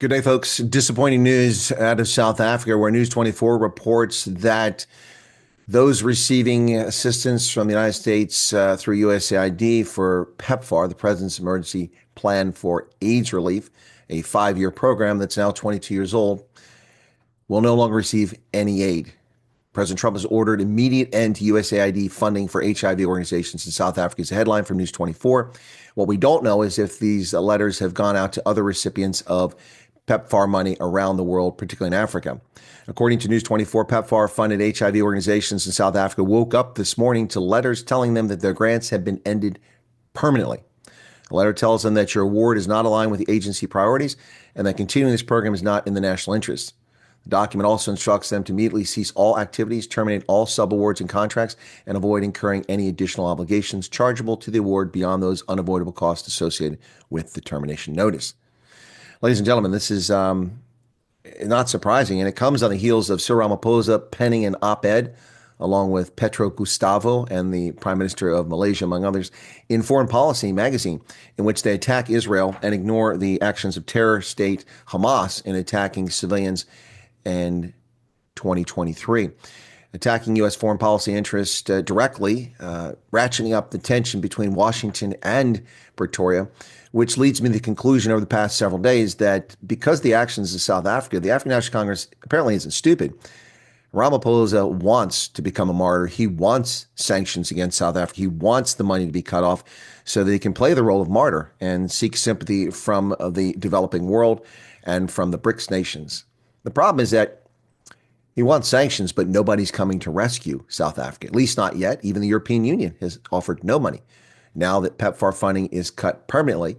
Good day, folks. Disappointing news out of South Africa, where News 24 reports that those receiving assistance from the United States through USAID for PEPFAR, the President's Emergency Plan for AIDS Relief, a 5-year program that's now 22 years old, will no longer receive any aid. President Trump has ordered immediate end to USAID funding for HIV organizations in South Africa is a headline from News 24. What we don't know is if these letters have gone out to other recipients of PEPFAR money around the world, particularly in Africa. According to News 24, PEPFAR-funded HIV organizations in South Africa woke up this morning to letters telling them that their grants have been ended permanently. The letter tells them that your award is not aligned with the agency priorities and that continuing this program is not in the national interest. The document also instructs them to immediately cease all activities, terminate all subawards and contracts, and avoid incurring any additional obligations chargeable to the award beyond those unavoidable costs associated with the termination notice. Ladies and gentlemen, this is not surprising, and it comes on the heels of Sir Ramaphosa penning an op-ed along with Petro Gustavo and the Prime Minister of Malaysia, among others, in Foreign Policy magazine, in which they attack Israel and ignore the actions of terror state Hamas in attacking civilians in 2023. Attacking U.S. foreign policy interests directly, ratcheting up the tension between Washington and Pretoria, which leads me to the conclusion over the past several days that because the actions of South Africa, the African National Congress apparently isn't stupid. Ramaphosa wants to become a martyr. He wants sanctions against South Africa. He wants the money to be cut off so that he can play the role of martyr and seek sympathy from the developing world and from the BRICS nations. The problem is that he wants sanctions, but nobody's coming to rescue South Africa, at least not yet. Even the European Union has offered no money. Now that PEPFAR funding is cut permanently,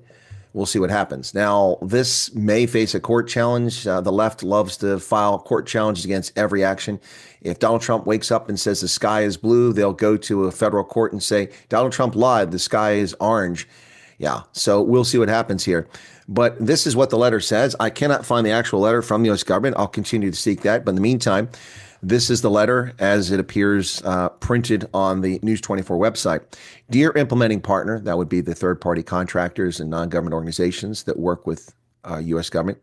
we'll see what happens. Now, this may face a court challenge. The left loves to file court challenges against every action. If Donald Trump wakes up and says the sky is blue, they'll go to a federal court and say, Donald Trump lied, the sky is orange. Yeah, so we'll see what happens here. But this is what the letter says. I cannot find the actual letter from the U.S. government. I'll continue to seek that. But in the meantime, this is the letter as it appears printed on the News 24 website. Dear implementing partner, that would be the third-party contractors and non-government organizations that work with U.S. government.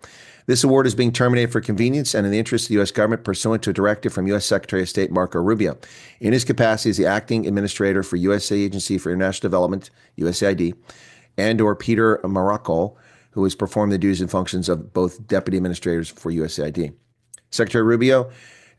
This award is being terminated for convenience and in the interest of the U.S. government pursuant to a directive from U.S. Secretary of State Marco Rubio. In his capacity as the acting administrator for U.S. Agency for International Development, USAID, and or Peter Marocco, who has performed the duties and functions of both deputy administrators for USAID. Secretary Rubio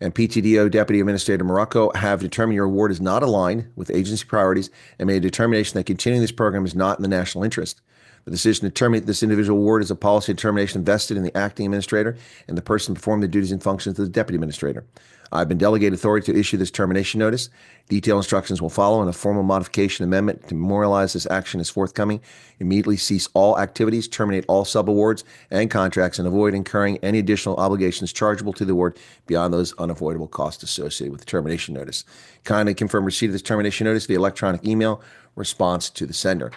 and PTDO Deputy Administrator Morocco have determined your award is not aligned with agency priorities and made a determination that continuing this program is not in the national interest. The decision to terminate this individual award is a policy determination vested in the acting administrator and the person performing the duties and functions of the deputy administrator. I've been delegated authority to issue this termination notice. Detailed instructions will follow, and a formal modification amendment to memorialize this action is forthcoming. Immediately cease all activities, terminate all subawards and contracts, and avoid incurring any additional obligations chargeable to the award beyond those unavoidable costs associated with the termination notice. Kindly confirm receipt of this termination notice via electronic email response to the sender.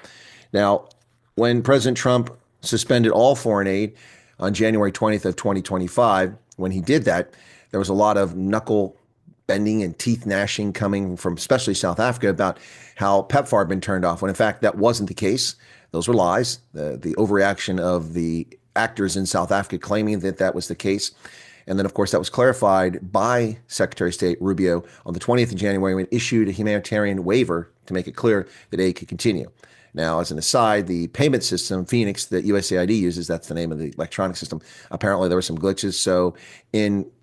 Now, when President Trump suspended all foreign aid on January 20th of 2025, when he did that, there was a lot of knuckle bending and teeth gnashing coming from especially South Africa about how PEPFAR had been turned off, when in fact that wasn't the case. Those were lies. The overreaction of the actors in South Africa claiming that that was the case. And then, of course, that was clarified by Secretary of State Rubio on the 20th of January when it issued a humanitarian waiver to make it clear that aid could continue. Now, as an aside, the payment system, Phoenix, that USAID uses, that's the name of the electronic system, apparently there were some glitches. So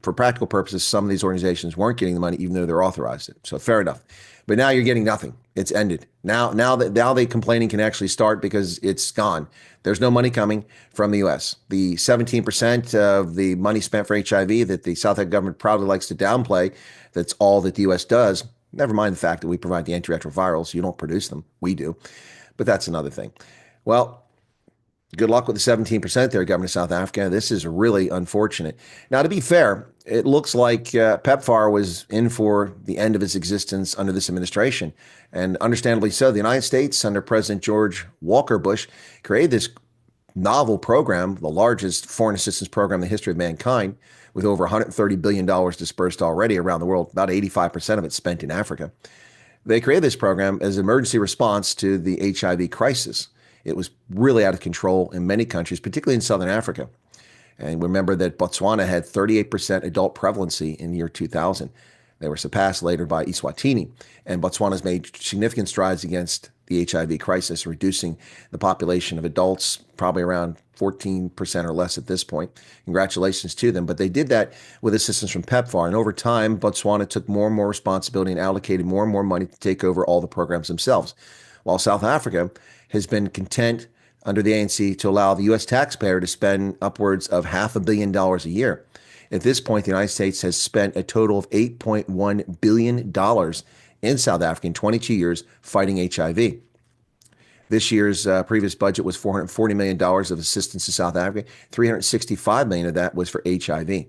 for practical purposes, some of these organizations weren't getting the money, even though they're authorized it. So fair enough. But now you're getting nothing. It's ended. Now the complaining can actually start because it's gone. There's no money coming from the U.S. The 17% of the money spent for HIV that the South African government proudly likes to downplay, that's all that the U.S. does. Never mind the fact that we provide the antiretrovirals. You don't produce them. We do. But that's another thing. Well, good luck with the 17% there, Governor of South Africa. This is really unfortunate. Now, to be fair, it looks like PEPFAR was in for the end of its existence under this administration. And understandably so. The United States, under President George Walker Bush, created this novel program, the largest foreign assistance program in the history of mankind, with over $130 billion dispersed already around the world, about 85% of it spent in Africa. They created this program as an emergency response to the HIV crisis. It was really out of control in many countries, particularly in Southern Africa. And remember that Botswana had 38% adult prevalency in the year 2000. They were surpassed later by Eswatini. And Botswana's made significant strides against the HIV crisis, reducing the population of adults probably around 14% or less at this point. Congratulations to them. But they did that with assistance from PEPFAR. And over time, Botswana took more and more responsibility and allocated more and more money to take over all the programs themselves. While South Africa has been content under the ANC to allow the U.S. taxpayer to spend upwards of $500 million a year. At this point, the United States has spent a total of $8.1 billion in South Africa in 22 years fighting HIV. This year's previous budget was $440 million of assistance to South Africa. $365 million of that was for HIV.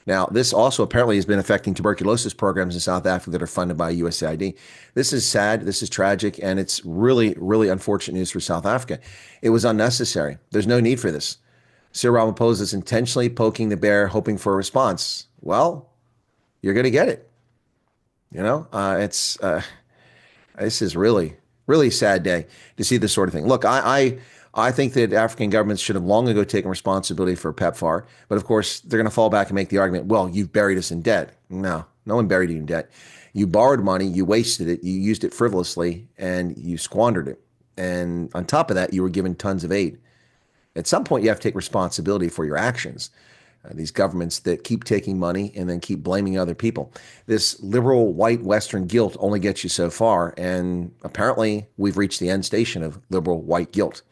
Now, this also apparently has been affecting tuberculosis programs in South Africa that are funded by USAID. This is sad, this is tragic, and it's really, really unfortunate news for South Africa. It was unnecessary. There's no need for this. Cyril Ramaphosa is intentionally poking the bear, hoping for a response. Well, you're going to get it. You know, this is really, really sad day to see this sort of thing. Look, I think that African governments should have long ago taken responsibility for PEPFAR, but of course they're going to fall back and make the argument, well, you've buried us in debt. No one buried you in debt. You borrowed money, you wasted it, you used it frivolously, and you squandered it. And on top of that, you were given tons of aid. At some point, you have to take responsibility for your actions. These governments that keep taking money and then keep blaming other people. This liberal white Western guilt only gets you so far, and apparently we've reached the end station of liberal white guilt.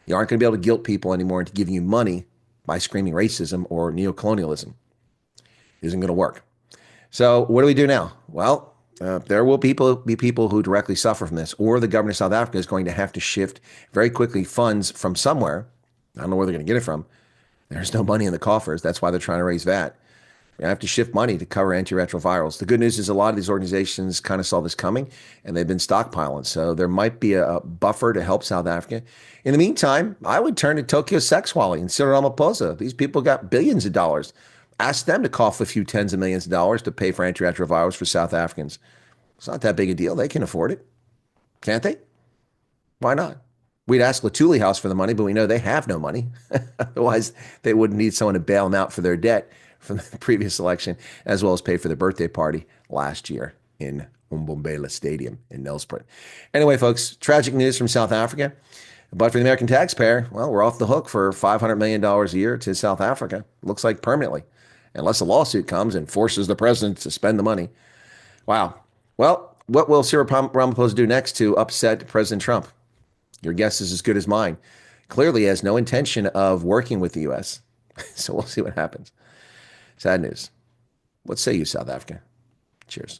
You aren't going to be able to guilt people anymore into giving you money by screaming racism or neocolonialism. It isn't going to work. So what do we do now? Well, there will be people who directly suffer from this, or the government of South Africa is going to have to shift very quickly funds from somewhere. I don't know where they're going to get it from. There's no money in the coffers. That's why they're trying to raise VAT. You have to shift money to cover antiretrovirals. The good news is a lot of these organizations kind of saw this coming, and they've been stockpiling. So there might be a buffer to help South Africa. In the meantime, I would turn to Tokyo Sexwally and Cyril Ramaphosa. These people got billions of dollars. Ask them to cough a few tens of millions of dollars to pay for antiretrovirals for South Africans. It's not that big a deal. They can afford it. Can't they? Why not? We'd ask Latuli House for the money, but we know they have no money. Otherwise, they wouldn't need someone to bail them out for their debt from the previous election, as well as pay for the birthday party last year in Umbombela Stadium in Nelspruit. Anyway, folks, tragic news from South Africa. But for the American taxpayer, well, we're off the hook for $500 million a year to South Africa. Looks like permanently, unless a lawsuit comes and forces the president to spend the money. Wow. Well, what will Cyril Ramaphosa do next to upset President Trump? Your guess is as good as mine. Clearly, he has no intention of working with the U.S. So we'll see what happens. Sad news. What say you, South Africa? Cheers.